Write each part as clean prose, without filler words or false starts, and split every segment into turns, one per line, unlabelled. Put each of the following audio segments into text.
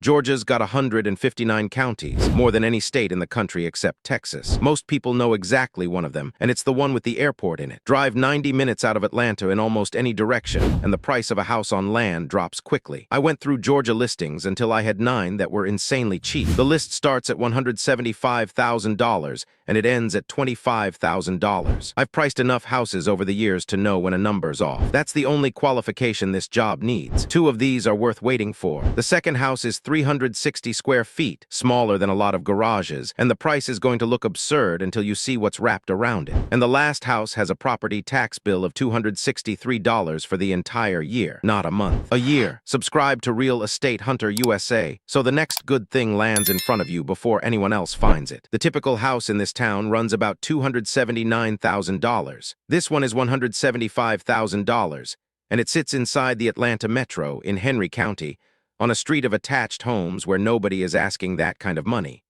Georgia's got 159 counties, more than any state in the country except Texas. Most people know exactly one of them, and it's the one with the airport in it. Drive 90 minutes out of Atlanta in almost any direction, and the price of a house on land drops quickly. I went through Georgia listings until I had 9 that were insanely cheap. The list starts at $175,000, and it ends at $25,000. I've priced enough houses over the years to know when a number's off. That's the only qualification this job needs. 2 of these are worth waiting for. The second house is 360 square feet, smaller than a lot of garages, and the price is going to look absurd until you see what's wrapped around it. And the last house has a property tax bill of $263 for the entire year, not a month. A year. Subscribe to Real Estate Hunter USA, so the next good thing lands in front of you before anyone else finds it. The typical house in this town runs about $279,000. This one is $175,000, and it sits inside the Atlanta Metro in Henry County, on a street of attached homes where nobody is asking that kind of money.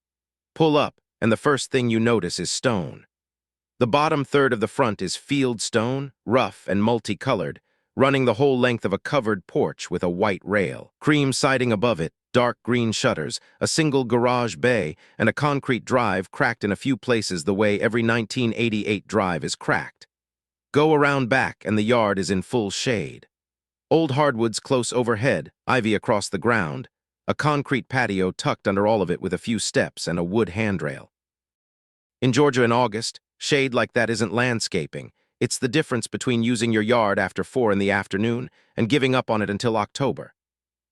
Pull up, and the first thing you notice is stone. The bottom third of the front is field stone, rough and multicolored, running the whole length of a covered porch with a white rail. Cream siding above it, dark green shutters, a single garage bay, and a concrete drive cracked in a few places the way every 1988 drive is cracked. Go around back, and the yard is in full shade. Old hardwoods close overhead, ivy across the ground, a concrete patio tucked under all of it with a few steps and a wood handrail. In Georgia in August, shade like that isn't landscaping. It's the difference between using your yard after 4 in the afternoon and giving up on it until October.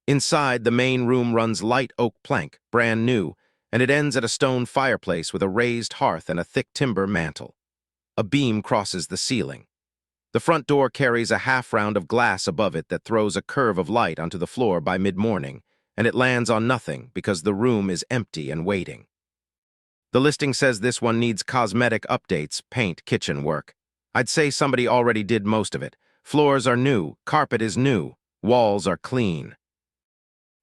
Inside, the main room runs light oak plank, brand new, and it ends at a stone fireplace with a raised hearth and a thick timber mantel. A beam crosses the ceiling. The front door carries a half-round of glass above it that throws a curve of light onto the floor by mid-morning, and it lands on nothing because the room is empty and waiting. The listing says this one needs cosmetic updates, paint, kitchen work. I'd say somebody already did most of it. Floors are new, carpet is new, walls are clean.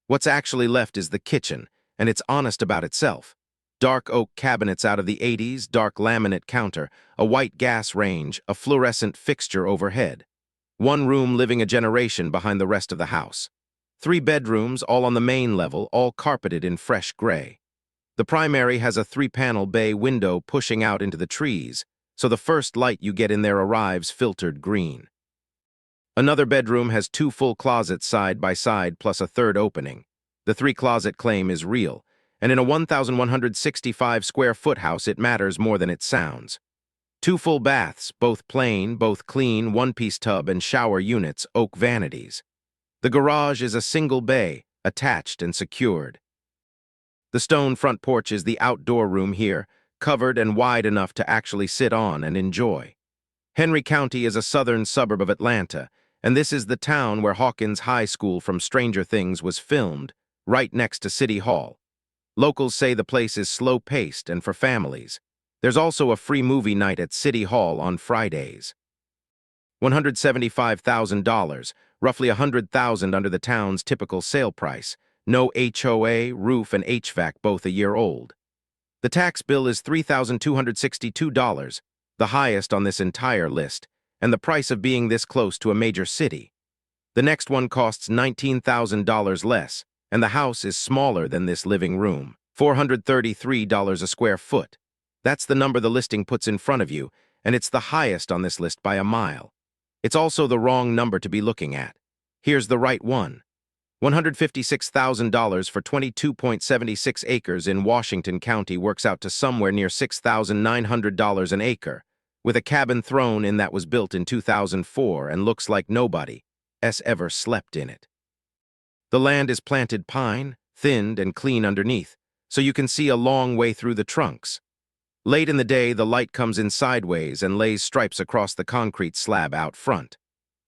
What's actually left is the kitchen, and it's honest about itself. Dark oak cabinets out of the 80s, dark laminate counter, a white gas range, a fluorescent fixture overhead. One room living a generation behind the rest of the house. 3 bedrooms, all on the main level, all carpeted in fresh gray. The primary has a 3-panel bay window pushing out into the trees, so the first light you get in there arrives filtered green. Another bedroom has 2 full closets side by side plus a third opening. The 3-closet claim is real, and in a 1,165 square foot house it matters more than it sounds. 2 full baths, both plain, both clean, 1-piece tub and shower units, oak vanities. The garage is a single bay, attached and secured. The stone front porch is the outdoor room here, covered and wide enough to actually sit on and enjoy. Henry County is a southern suburb of Atlanta, and this is the town where Hawkins High School from Stranger Things was filmed, right next to City Hall. Locals say the place is slow-paced and for families. There's also a free movie night at City Hall on Fridays. $175,000, roughly $100,000 under the town's typical sale price. No HOA, roof, and HVAC, both a year old. The tax bill is $3,262, the highest on this entire list, and the price of being this close to a major city. The next one costs $19,000 less, and the house is smaller than this living room, $433 a square foot. That's the number the listing puts in front of you, and it's the highest on this list by a mile. It's also the wrong number to be looking at. Here's the right one. $156,000 for 22.76 acres in Washington County works out to somewhere near $6,900 an acre, with a cabin thrown in that was built in 2004 and looks like nobody has ever slept in it. The land is planted pine, thinned and clean underneath, so you can see a long way through the trunks. Late in the day, the light comes in sideways and lays stripes across the concrete slab out front.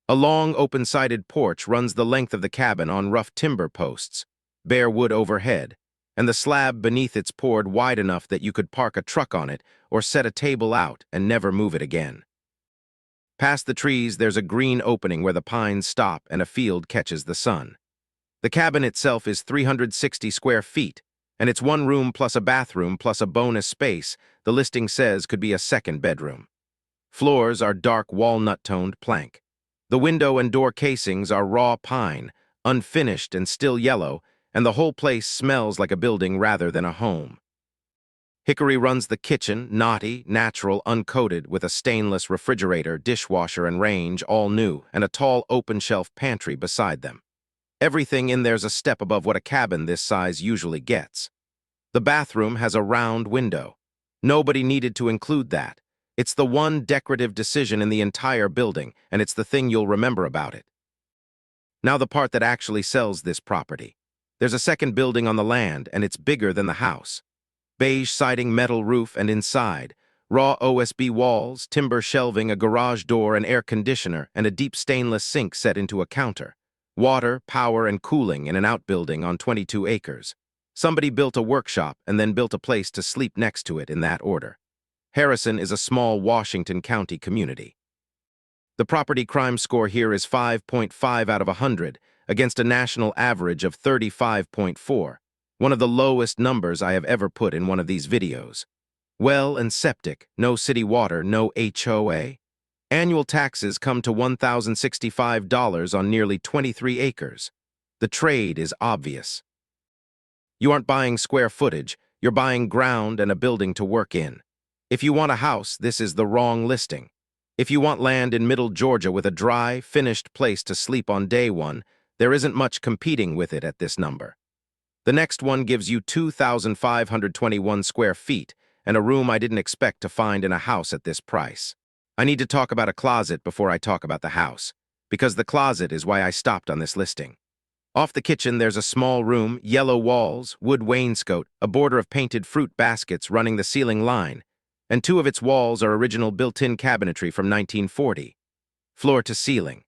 A long, open-sided porch runs the length of the cabin on rough timber posts, bare wood overhead, and the slab beneath it's poured wide enough that you could park a truck on it or set a table out and never move it again. Past the trees, there's a green opening where the pines stop and a field catches the sun. The cabin itself is 360 square feet, and it's 1 room plus a bathroom plus a bonus space the listing says could be a 2nd bedroom. Floors are dark walnut-toned plank. The window and door casings are raw pine, unfinished and still yellow, and the whole place smells like a building rather than a home. Hickory runs the kitchen, naughty, natural, uncoated, with a stainless refrigerator, dishwasher, and range, all new, and a tall open-shelf pantry beside them. Everything in there's a step above what a cabin this size usually gets. The bathroom has a round window. Nobody needed to include that. It's the one decorative decision in the entire building, and it's the thing you'll remember about it. Now the part that actually sells this property. There's a second building on the land, and it's bigger than the house. Beige siding, metal roof, and inside, raw OSB walls, timber shelving, a garage door, an air conditioner, and a deep stainless sink set into a counter. Water, power, and cooling in an outbuilding on 22 acres. Somebody built a workshop and then built a place to sleep next to it in that order. Harrison is a small Washington County community. The property crime score here is 5.5 out of 100, against a national average of 35.4. One of the lowest numbers I have ever put in one of these videos. Well and septic, no city water, no HOA. Annual taxes come to $1,065 on nearly 23 acres. The trade is obvious. You aren't buying square footage, you're buying ground and a building to work in. If you want a house, this is the wrong listing. If you want land in Middle Georgia with a dry, finished place to sleep on day one, there isn't much competing with it at this number. The next one gives you 2,521 square feet and a room I didn't expect to find in a house at this price. I need to talk about a closet before I talk about the house, because the closet is why I stopped on this listing. Off the kitchen, there's a small room, yellow walls, wood wainscot, a border of painted fruit baskets running the ceiling line, and two of its walls are original built-in cabinetry from 1940. Floor to ceiling.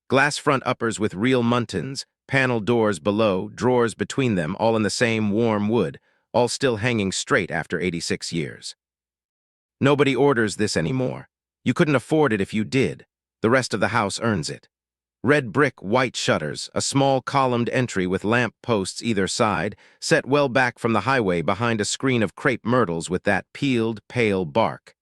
Glass front uppers with real muntins, panel doors below, drawers between them, all in the same warm wood, all still hanging straight after 86 years. Nobody orders this anymore. You couldn't afford it if you did. The rest of the house earns it. Red brick, white shutters, a small columned entry with lamp posts either side, set well back from the highway behind a screen of crepe myrtles with that peeled, pale bark.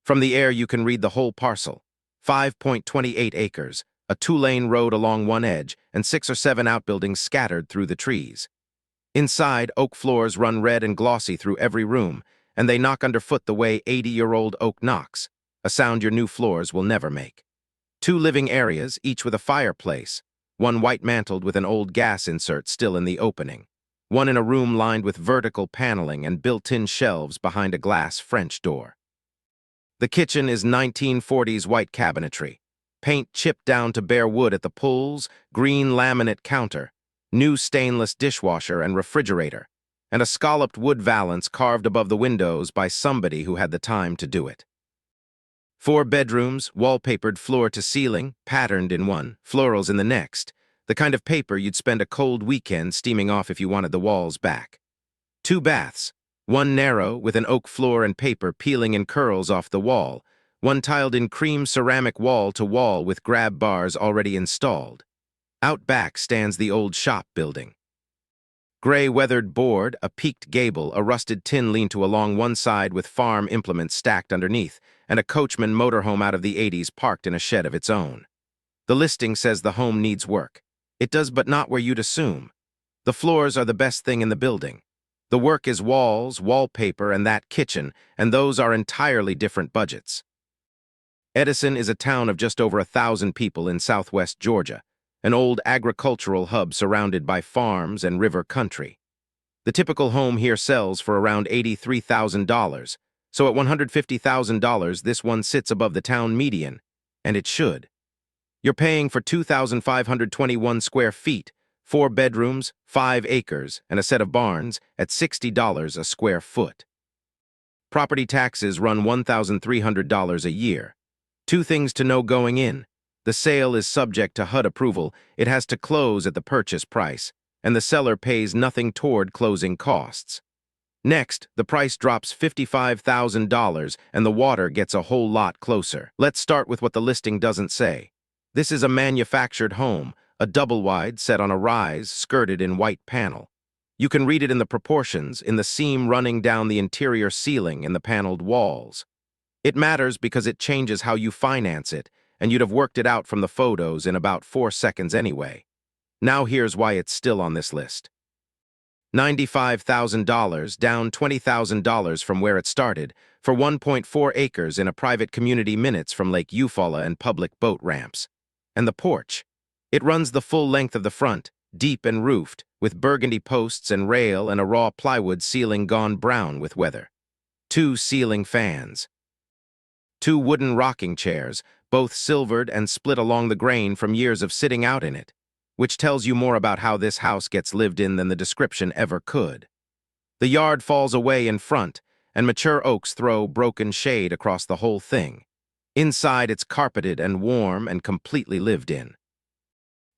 From the air you can read the whole parcel. 5.28 acres, a 2-lane road along one edge, and 6 or 7 outbuildings scattered through the trees. Inside, oak floors run red and glossy through every room, and they knock underfoot the way 80-year-old oak knocks, a sound your new floors will never make. 2 living areas, each with a fireplace, one white-mantled with an old gas insert still in the opening, one in a room lined with vertical paneling and built-in shelves behind a glass French door. The kitchen is 1940s white cabinetry, paint chipped down to bare wood at the pulls, green laminate counter, new stainless dishwasher and refrigerator, and a scalloped wood valance carved above the windows by somebody who had the time to do it. 4 bedrooms, wallpapered floor to ceiling, patterned in one, florals in the next, the kind of paper you'd spend a cold weekend steaming off if you wanted the walls back. 2 baths, one narrow with an oak floor and paper peeling in curls off the wall, one tiled in cream ceramic wall to wall with grab bars already installed. Out back stands the old shop building. Gray weathered board, a peaked gable, a rusted tin lean-to along one side with farm implements stacked underneath, and a Coachman motorhome out of the 80s parked in a shed of its own. The listing says the home needs work. It does, but not where you'd assume. The floors are the best thing in the building. The work is walls, wallpaper, and that kitchen, and those are entirely different budgets. Edison is a town of just over 1,000 people in southwest Georgia, an old agricultural hub surrounded by farms and river country. The typical home here sells for around $83,000, so at $150,000 this one sits above the town median, and it should. You're paying for 2,521 square feet, 4 bedrooms, 5 acres, and a set of barns at $60 a square foot. Property taxes run $1,300 a year. 2 things to know going in. The sale is subject to HUD approval, it has to close at the purchase price, and the seller pays nothing toward closing costs. Next, the price drops $55,000 and the water gets a whole lot closer. Let's start with what the listing doesn't say. This is a manufactured home, a double-wide set on a rise, skirted in white panel. You can read it in the proportions, in the seam running down the interior ceiling in the paneled walls. It matters because it changes how you finance it, and you'd have worked it out from the photos in about 4 seconds anyway. Now here's why it's still on this list. $95,000, down $20,000 from where it started, for 1.4 acres in a private community minutes from Lake Eufaula and public boat ramps. And the porch. It runs the full length of the front, deep and roofed, with burgundy posts and rail and a raw plywood ceiling gone brown with weather. 2 ceiling fans. 2 wooden rocking chairs, both silvered and split along the grain from years of sitting out in it, which tells you more about how this house gets lived in than the description ever could. The yard falls away in front, and mature oaks throw broken shade across the whole thing. Inside, it's carpeted and warm and completely lived in.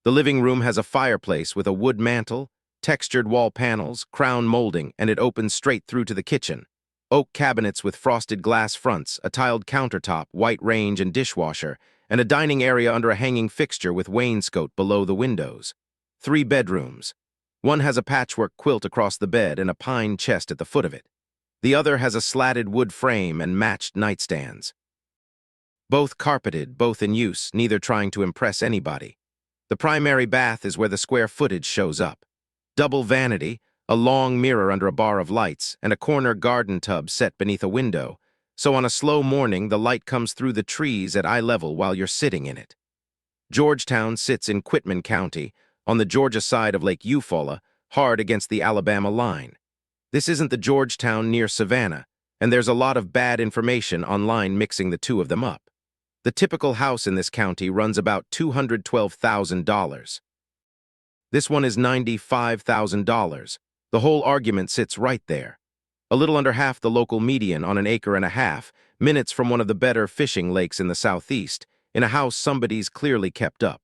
The living room has a fireplace with a wood mantel, textured wall panels, crown molding, and it opens straight through to the kitchen. Oak cabinets with frosted glass fronts, a tiled countertop, white range and dishwasher, and a dining area under a hanging fixture with wainscot below the windows. 3 bedrooms. One has a patchwork quilt across the bed and a pine chest at the foot of it. The other has a slatted wood frame and matched nightstands. Both carpeted, both in use, neither trying to impress anybody. The primary bath is where the square footage shows up. Double vanity, a long mirror under a bar of lights, and a corner garden tub set beneath a window, so on a slow morning the light comes through the trees at eye level while you're sitting in it. Georgetown sits in Quitman County, on the Georgia side of Lake Eufaula, hard against the Alabama line. This isn't the Georgetown near Savannah, and there's a lot of bad information online mixing the two of them up. The typical house in this county runs about $212,000. This one is $95,000. The whole argument sits right there. A little under half the local median on an acre and a half, minutes from one of the better fishing lakes in the southeast, in a house somebody's clearly kept up.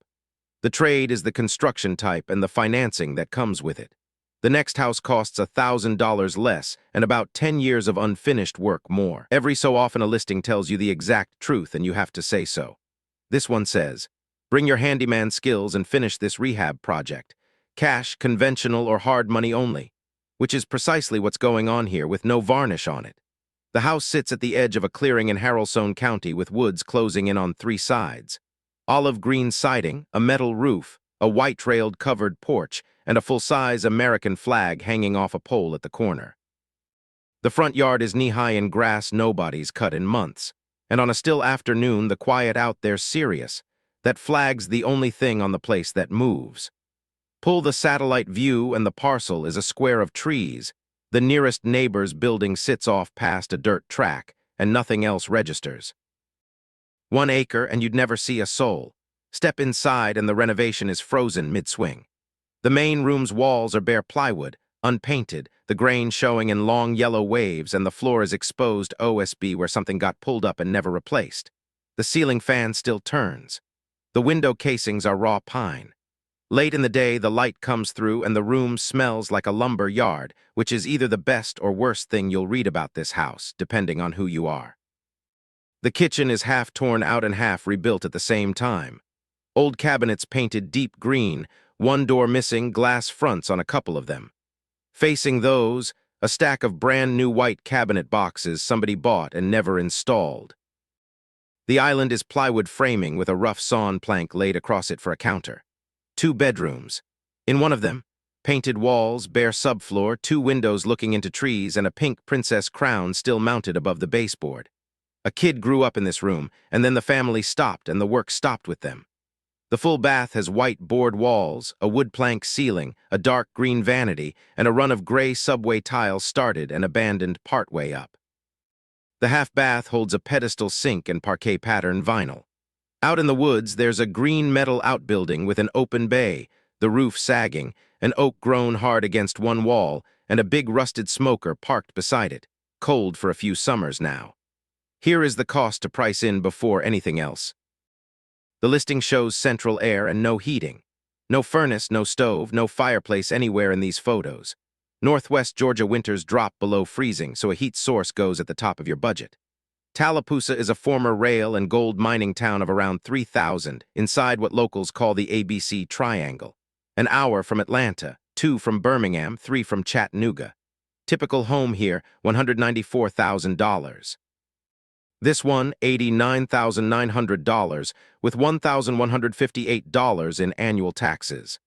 The trade is the construction type and the financing that comes with it. The next house costs $1,000 less and about 10 years of unfinished work more. Every so often a listing tells you the exact truth and you have to say so. This one says, bring your handyman skills and finish this rehab project. Cash, conventional or hard money only. Which is precisely what's going on here with no varnish on it. The house sits at the edge of a clearing in Haralson County with woods closing in on 3 sides. Olive green siding, a metal roof, a white-railed covered porch, and a full-size American flag hanging off a pole at the corner. The front yard is knee-high in grass nobody's cut in months, and on a still afternoon the quiet out there's serious. That flag's the only thing on the place that moves. Pull the satellite view and the parcel is a square of trees. The nearest neighbor's building sits off past a dirt track, and nothing else registers. 1 acre and you'd never see a soul. Step inside and the renovation is frozen mid-swing. The main room's walls are bare plywood, unpainted, the grain showing in long yellow waves, and the floor is exposed OSB where something got pulled up and never replaced. The ceiling fan still turns. The window casings are raw pine. Late in the day, the light comes through and the room smells like a lumber yard, which is either the best or worst thing you'll read about this house, depending on who you are. The kitchen is half torn out and half rebuilt at the same time. Old cabinets painted deep green, 1 door missing, glass fronts on a couple of them. Facing those, a stack of brand new white cabinet boxes somebody bought and never installed. The island is plywood framing with a rough sawn plank laid across it for a counter. 2 bedrooms. In one of them, painted walls, bare subfloor, 2 windows looking into trees, and a pink princess crown still mounted above the baseboard. A kid grew up in this room, and then the family stopped and the work stopped with them. The full bath has white board walls, a wood plank ceiling, a dark green vanity, and a run of gray subway tiles started and abandoned partway up. The half bath holds a pedestal sink and parquet pattern vinyl. Out in the woods, there's a green metal outbuilding with an open bay, the roof sagging, an oak grown hard against one wall, and a big rusted smoker parked beside it, cold for a few summers now. Here is the cost to price in before anything else. The listing shows central air and no heating. No furnace, no stove, no fireplace anywhere in these photos. Northwest Georgia winters drop below freezing, so a heat source goes at the top of your budget. Tallapoosa is a former rail and gold mining town of around 3,000, inside what locals call the ABC Triangle. An hour from Atlanta, 2 from Birmingham, 3 from Chattanooga. Typical home here, $194,000. This one, $89,900, with $1,158 in annual taxes.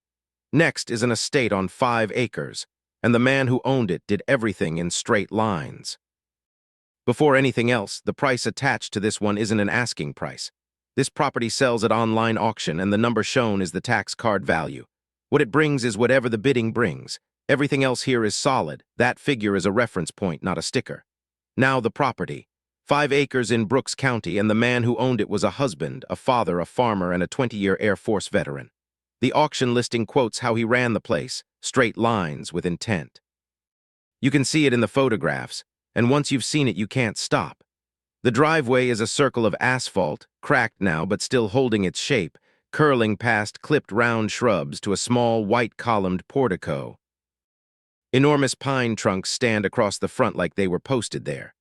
Next is an estate on 5 acres, and the man who owned it did everything in straight lines. Before anything else, the price attached to this one isn't an asking price. This property sells at online auction, and the number shown is the tax card value. What it brings is whatever the bidding brings. Everything else here is solid. That figure is a reference point, not a sticker. Now the property. 5 acres in Brooks County, and the man who owned it was a husband, a father, a farmer, and a 20-year Air Force veteran. The auction listing quotes how he ran the place, straight lines with intent. You can see it in the photographs, and once you've seen it, you can't stop. The driveway is a circle of asphalt, cracked now but still holding its shape, curling past clipped round shrubs to a small white-columned portico. Enormous pine trunks stand across the front like they were posted there.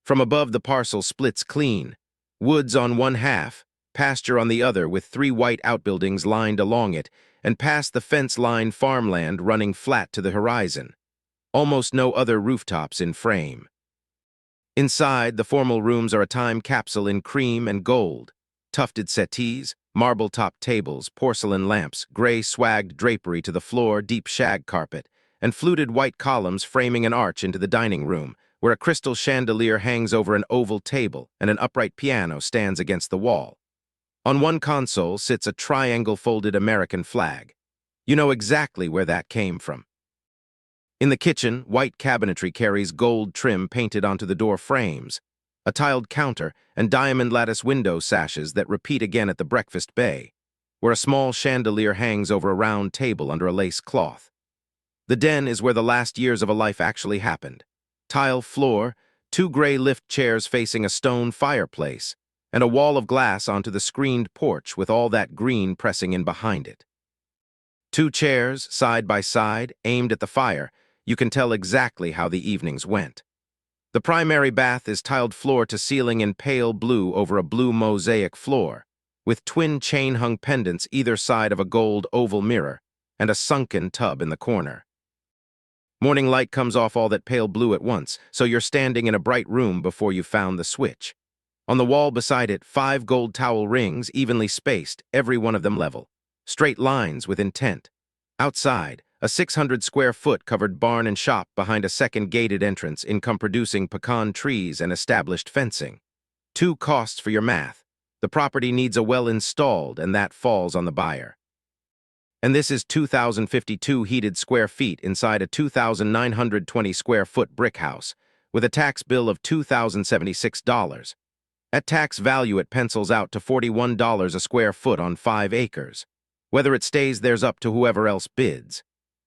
From above, the parcel splits clean. Woods on one half, pasture on the other, with 3 white outbuildings lined along it, and past the fence-lined farmland running flat to the horizon. Almost no other rooftops in frame. Inside, the formal rooms are a time capsule in cream and gold. Tufted settees, marble-topped tables, porcelain lamps, gray swagged drapery to the floor, deep shag carpet, and fluted white columns framing an arch into the dining room, where a crystal chandelier hangs over an oval table and an upright piano stands against the wall. On one console sits a triangle-folded American flag. You know exactly where that came from. In the kitchen, white cabinetry carries gold trim painted onto the door frames, a tiled counter, and diamond lattice window sashes that repeat again at the breakfast bay, where a small chandelier hangs over a round table under a lace cloth. The den is where the last years of a life actually happened. Tile floor, 2 gray lift chairs facing a stone fireplace, and a wall of glass onto the screened porch with all that green pressing in behind it. 2 chairs, side by side, aimed at the fire. You can tell exactly how the evenings went. The primary bath is tiled floor to ceiling in pale blue over a blue mosaic floor, with twin chain-hung pendants either side of a gold oval mirror, and a sunken tub in the corner. Morning light comes off all that pale blue at once, so you're standing in a bright room before you found the switch. On the wall beside it, 5 gold towel rings, evenly spaced, every one of them level. Straight lines with intent. Outside, a 600-square-foot covered barn and shop behind a second gated entrance, income-producing pecan trees and established fencing. 2 costs for your math. The property needs a well installed, and that falls on the buyer. And this is 2,052 heated square feet inside a 2,920-square-foot brick house, with a tax bill of $2,076. At tax value, it pencils out to $41 a square foot on 5 acres. Whether it stays there's up to whoever else bids.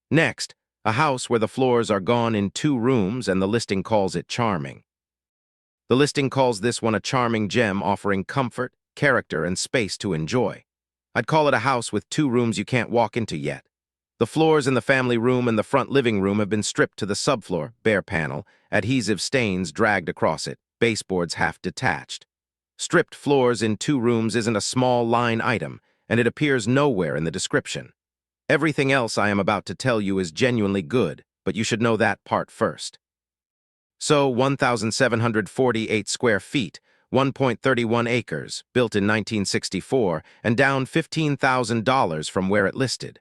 Next, a house where the floors are gone in 2 rooms, and the listing calls it charming. The listing calls this one a charming gem offering comfort, character, and space to enjoy. I'd call it a house with 2 rooms you can't walk into yet. The floors in the family room and the front living room have been stripped to the subfloor, bare panel, adhesive stains dragged across it, baseboards half detached. Stripped floors in 2 rooms isn't a small line item, and it appears nowhere in the description. Everything else I am about to tell you is genuinely good, but you should know that part first. So, 1,748 square feet, 1.31 acres, built in 1964, and down $15,000 from where it listed.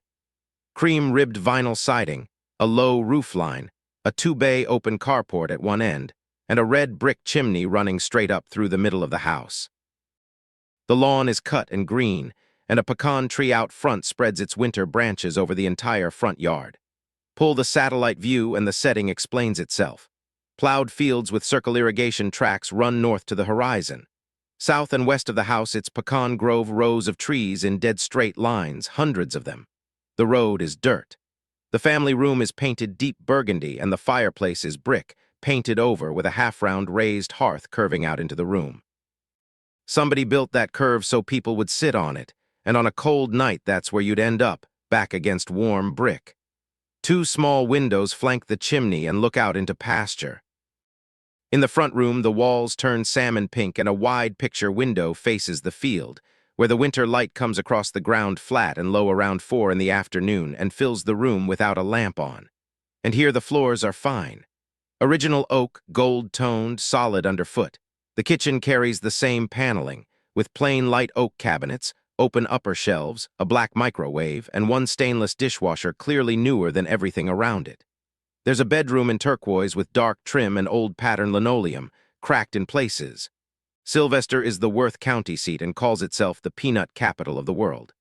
Cream-ribbed vinyl siding, a low roofline, a 2-bay open carport at one end, and a red brick chimney running straight up through the middle of the house. The lawn is cut and green, and a pecan tree out front spreads its winter branches over the entire front yard. Pull the satellite view and the setting explains itself. Plowed fields with circle irrigation tracks run north to the horizon. South and west of the house, it's pecan grove rows of trees in dead straight lines, hundreds of them. The road is dirt. The family room is painted deep burgundy, and the fireplace is brick, painted over with a half-round raised hearth curving out into the room. Somebody built that curve so people would sit on it, and on a cold night that's where you'd end up, back against warm brick. 2 small windows flank the chimney and look out into pasture. In the front room, the walls turn salmon pink and a wide picture window faces the field, where the winter light comes across the ground flat and low around 4 in the afternoon and fills the room without a lamp on. And here the floors are fine. Original oak, gold-toned, solid underfoot. The kitchen carries the same paneling, with plain light oak cabinets, open upper shelves, a black microwave, and one stainless dishwasher clearly newer than everything around it. There's a bedroom in turquoise with dark trim and old pattern linoleum, cracked in places. Sylvester is the Worth County seat and calls itself the peanut capital of the world.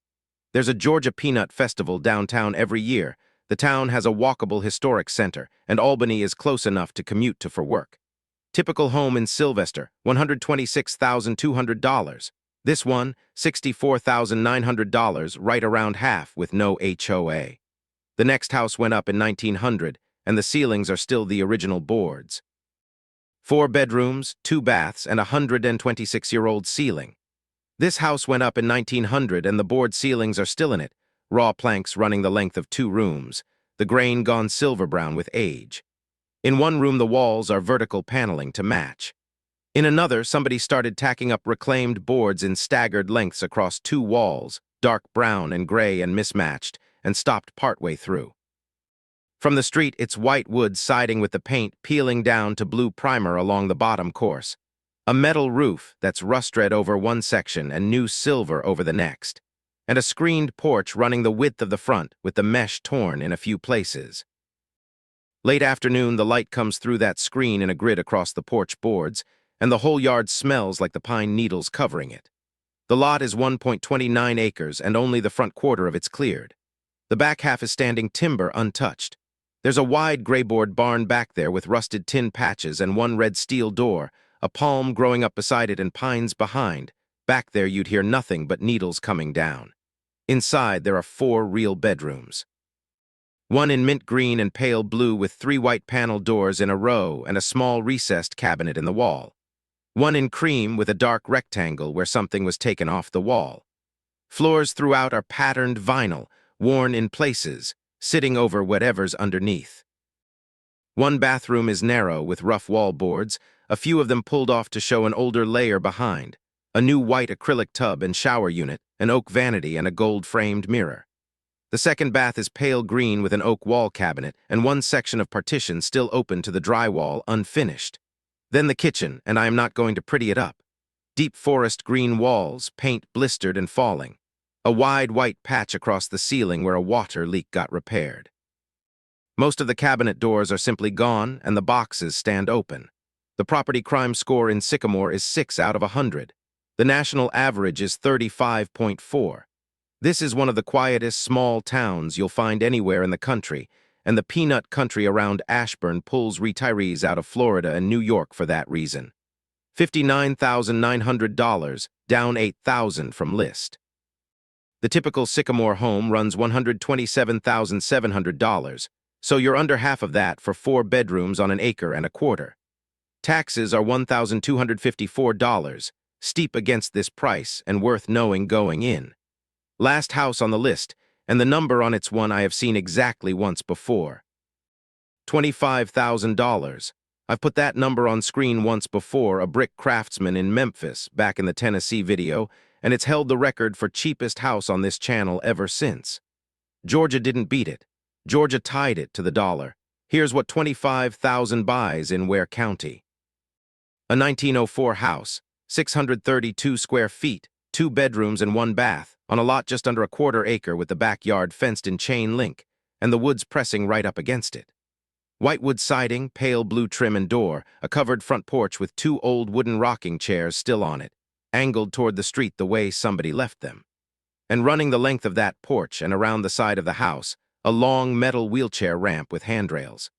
There's a Georgia Peanut Festival downtown every year. The town has a walkable historic center, and Albany is close enough to commute to for work. Typical home in Sylvester, $126,200. This one, $64,900, right around half with no HOA. The next house went up in 1900, and the ceilings are still the original boards. 4 bedrooms, 2 baths, and a 126-year-old ceiling. This house went up in 1900 and the board ceilings are still in it, raw planks running the length of 2 rooms, the grain gone silver brown with age. In one room the walls are vertical paneling to match. In another, somebody started tacking up reclaimed boards in staggered lengths across 2 walls, dark brown and gray and mismatched, and stopped partway through. From the street, it's white wood siding with the paint peeling down to blue primer along the bottom course. A metal roof that's rust-red over one section and new silver over the next. And a screened porch running the width of the front with the mesh torn in a few places. Late afternoon, the light comes through that screen in a grid across the porch boards, and the whole yard smells like the pine needles covering it. The lot is 1.29 acres and only the front quarter of it's cleared. The back half is standing timber untouched. There's a wide grayboard barn back there with rusted tin patches and one red steel door, a palm growing up beside it and pines behind. Back there you'd hear nothing but needles coming down. Inside there are 4 real bedrooms. One in mint green and pale blue with 3 white panel doors in a row and a small recessed cabinet in the wall. One in cream with a dark rectangle where something was taken off the wall. Floors throughout are patterned vinyl, worn in places, sitting over whatever's underneath. One bathroom is narrow with rough wall boards, a few of them pulled off to show an older layer behind, a new white acrylic tub and shower unit, an oak vanity, and a gold-framed mirror. The second bath is pale green with an oak wall cabinet and one section of partition still open to the drywall unfinished. Then the kitchen, and I am not going to pretty it up. Deep forest green walls, paint blistered and falling. A wide white patch across the ceiling where a water leak got repaired. Most of the cabinet doors are simply gone and the boxes stand open. The property crime score in Sycamore is 6 out of 100. The national average is 35.4. This is one of the quietest small towns you'll find anywhere in the country, and the peanut country around Ashburn pulls retirees out of Florida and New York for that reason. $59,900, down $8,000 from list. The typical Sycamore home runs $127,700, so you're under half of that for 4 bedrooms on an acre and a quarter. Taxes are $1,254, steep against this price and worth knowing going in. Last house on the list, and the number on it's one I have seen exactly once before. $25,000. I've put that number on screen once before, a brick craftsman in Memphis, back in the Tennessee video, and it's held the record for cheapest house on this channel ever since. Georgia didn't beat it. Georgia tied it to the dollar. Here's what $25,000 buys in Ware County. A 1904 house, 632 square feet, 2 bedrooms and 1 bath, on a lot just under a quarter acre with the backyard fenced in chain link, and the woods pressing right up against it. Whitewood siding, pale blue trim and door, a covered front porch with 2 old wooden rocking chairs still on it, angled toward the street the way somebody left them. And running the length of that porch and around the side of the house, a long metal wheelchair ramp with handrails.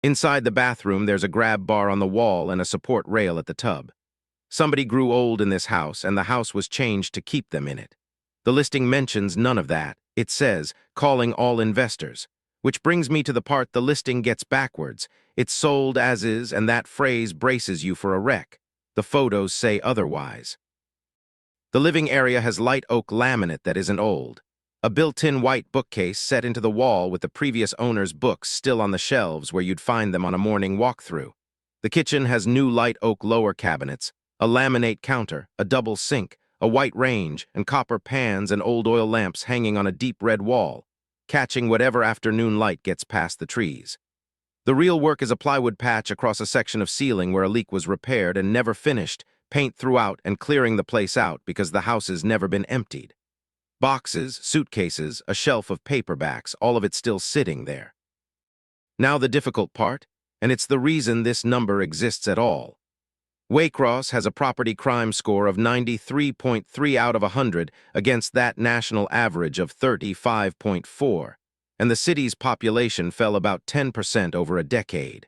Inside the bathroom, there's a grab bar on the wall and a support rail at the tub. Somebody grew old in this house, and the house was changed to keep them in it. The listing mentions none of that. It says, calling all investors. Which brings me to the part the listing gets backwards. It's sold as is, and that phrase braces you for a wreck. The photos say otherwise. The living area has light oak laminate that isn't old. A built-in white bookcase set into the wall with the previous owner's books still on the shelves where you'd find them on a morning walkthrough. The kitchen has new light oak lower cabinets, a laminate counter, a double sink, a white range, and copper pans and old oil lamps hanging on a deep red wall, catching whatever afternoon light gets past the trees. The real work is a plywood patch across a section of ceiling where a leak was repaired and never finished, paint throughout and clearing the place out because the house has never been emptied. Boxes, suitcases, a shelf of paperbacks, all of it still sitting there. Now the difficult part, and it's the reason this number exists at all. Waycross has a property crime score of 93.3 out of 100 against that national average of 35.4, and the city's population fell about 10% over a decade.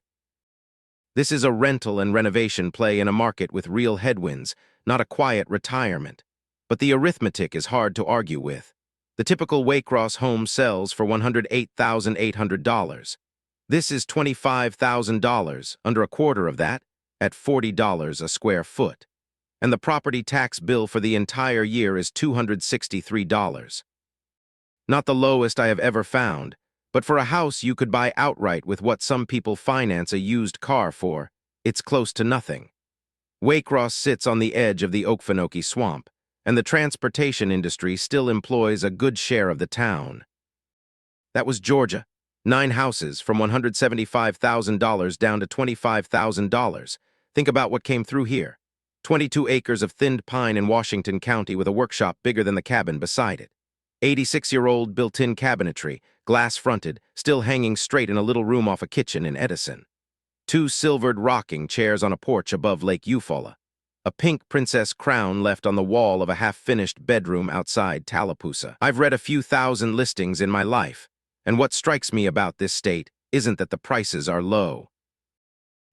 This is a rental and renovation play in a market with real headwinds, not a quiet retirement. But the arithmetic is hard to argue with. The typical Waycross home sells for $108,800. This is $25,000, under a quarter of that, at $40 a square foot. And the property tax bill for the entire year is $263. Not the lowest I have ever found, but for a house you could buy outright with what some people finance a used car for, it's close to nothing. Waycross sits on the edge of the Okefenokee Swamp, and the transportation industry still employs a good share of the town. That was Georgia. 9 houses from $175,000 down to $25,000. Think about what came through here. 22 acres of thinned pine in Washington County with a workshop bigger than the cabin beside it. 86-year-old built-in cabinetry, glass-fronted, still hanging straight in a little room off a kitchen in Edison. 2 silvered rocking chairs on a porch above Lake Eufaula. A pink princess crown left on the wall of a half-finished bedroom outside Tallapoosa. I've read a few thousand listings in my life, and what strikes me about this state isn't that the prices are low.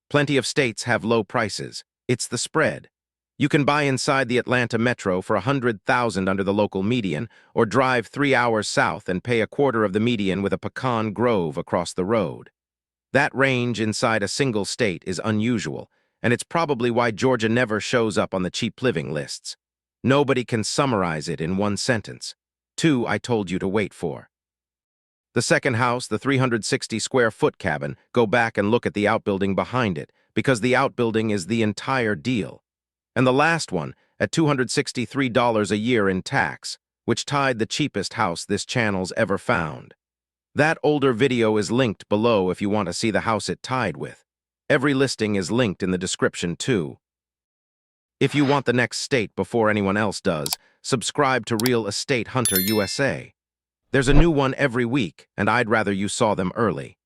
Plenty of states have low prices. It's the spread. You can buy inside the Atlanta metro for $100,000 under the local median, or drive 3 hours south and pay a quarter of the median with a pecan grove across the road. That range inside a single state is unusual, and it's probably why Georgia never shows up on the cheap living lists. Nobody can summarize it in one sentence. 2 I told you to wait for. The second house, the 360-square-foot cabin, go back and look at the outbuilding behind it, because the outbuilding is the entire deal. And the last one, at $263 a year in tax, which tied the cheapest house this channel's ever found. That older video is linked below if you want to see the house it tied with. Every listing is linked in the description too. If you want the next state before anyone else does, subscribe to Real Estate Hunter USA. There's a new one every week, and I'd rather you saw them early.